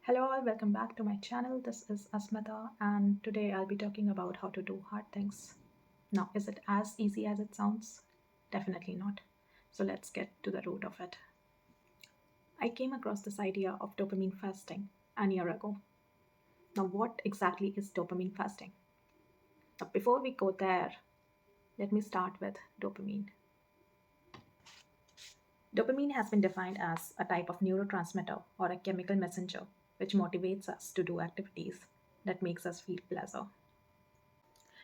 Hello all, welcome back to my channel. This is Asmita and today I'll be talking about how to do hard things. Now, is it as easy as it sounds? Definitely not. So let's get to the root of it. I came across this idea of dopamine fasting a year ago. Now, what exactly is dopamine fasting? Now, before we go there, let me start with dopamine. Dopamine has been defined as a type of neurotransmitter or a chemical messenger which motivates us to do activities that makes us feel pleasure.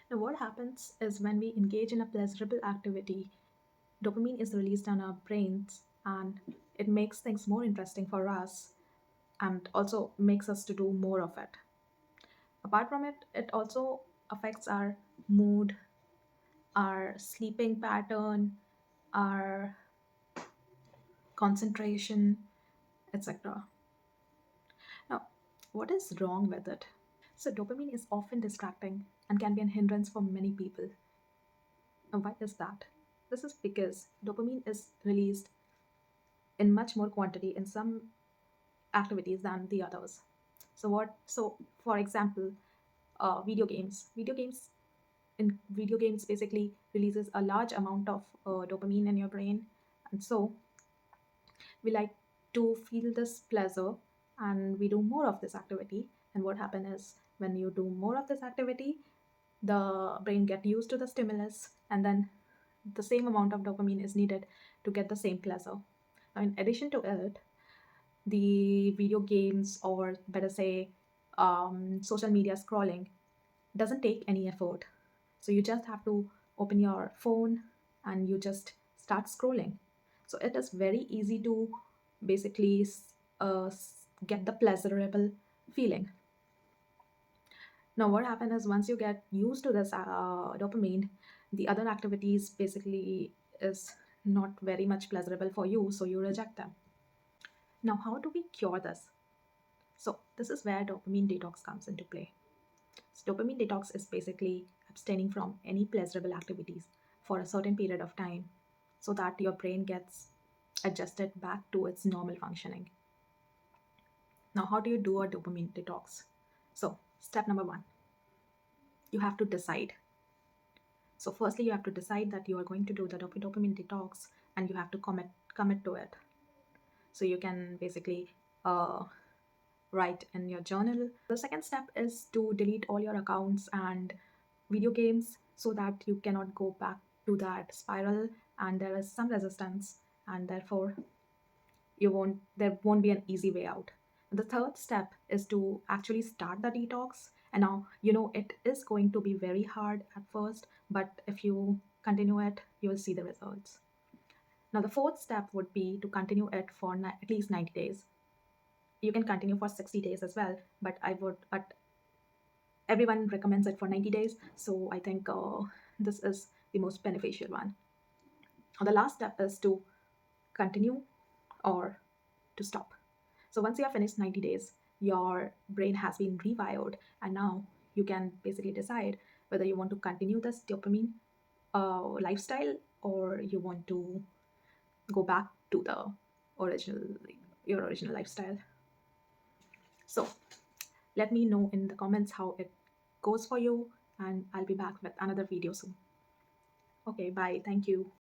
Now, what happens is when we engage in a pleasurable activity, dopamine is released on our brains and it makes things more interesting for us and also makes us to do more of it. Apart from it, it also affects our mood, our sleeping pattern, our concentration, etc. Now, what is wrong with it? So, dopamine is often distracting and can be an hindrance for many people. And why is that? This is because dopamine is released in much more quantity in some activities than the others. So for example, video games. Video games basically releases a large amount of dopamine in your brain, and so we like to feel this pleasure and we do more of this activity. And what happens is when you do more of this activity, the brain get used to the stimulus, and then the same amount of dopamine is needed to get the same pleasure. Now, in addition to it, the video games, or better say, social media scrolling, doesn't take any effort. So you just have to open your phone and you just start scrolling. So it is very easy to basically get the pleasurable feeling. Now, what happens is once you get used to this dopamine, the other activities basically is not very much pleasurable for you, so you reject them. Now, how do we cure this? So, this is where dopamine detox comes into play. So, dopamine detox is basically abstaining from any pleasurable activities for a certain period of time so that your brain gets adjusted back to its normal functioning. Now, how do you do a dopamine detox? So, step number one, you have to decide. So, firstly, you have to decide that you are going to do the dopamine detox and you have to commit to it. So, you can basically write in your journal. The second step is to delete all your accounts and video games so that you cannot go back to that spiral and there is some resistance, and therefore there won't be an easy way out. The third step is to actually start the detox, and now it is going to be very hard at first, but if you continue it, you will see the results. Now the fourth step would be to continue it for at least 90 days. You can continue for 60 days as well, but everyone recommends it for 90 days, so I think this is the most beneficial one. The last step is to continue or to stop. So once you have finished 90 days, your brain has been rewired, and now you can basically decide whether you want to continue this dopamine lifestyle or you want to go back to the original your original lifestyle. So let me know in the comments how it goes for you, and I'll be back with another video soon. Okay, bye. Thank you.